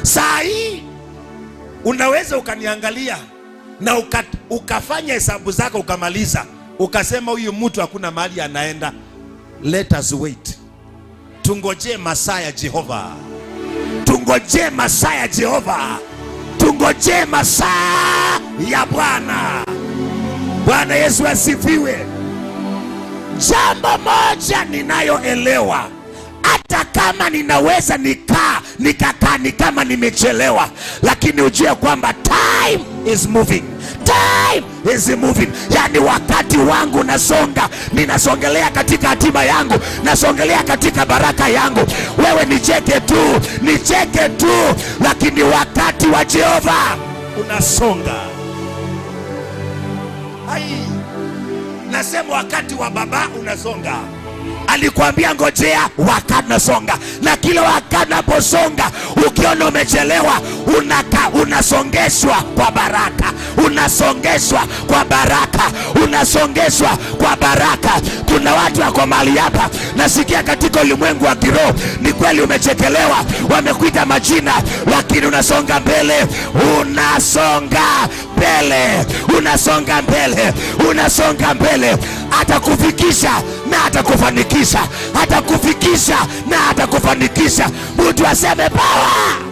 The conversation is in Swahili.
Saa hii unaweza ukaniangalia na ukafanya hesabu zako ukamaliza, ukasema huyu mtu hakuna mahali anaenda. Let us wait. Tungojee masaa ya Jehova. Tungojee masaa ya Jehova. Tungojee masaa ya Bwana. Bwana Yesu asifiwe. Jambo moja ninayoelewa, hata kama ninaweza nikakaa ni kama nimechelewa, lakini ujue kwamba time is moving. Time is moving. Yani wakati wangu unasonga, ninasongelea katika hatima yangu, nasongelea katika baraka yangu. Wewe nicheke tu, lakini wakati wa Jehova unasonga. Nasema wakati wa baba unasonga. Alikuambia ngojea, wakati unasonga. Na kila wakati unaposonga, ukiona umechelewa, unasongeshwa kwa baraka. Unasongeshwa kwa baraka. Unasongeshwa kwa baraka. Kuna watu wako mahali hapa, nasikia katika ulimwengu wa kiroho, ni kweli umechekelewa, wamekuita majina, lakini unasonga mbele. Unasonga mbele. Unasonga mbele. Unasonga mbele. Atakufikisha na atakufanikisha. Atakufikisha na atakufanikisha. Mtu aseme power.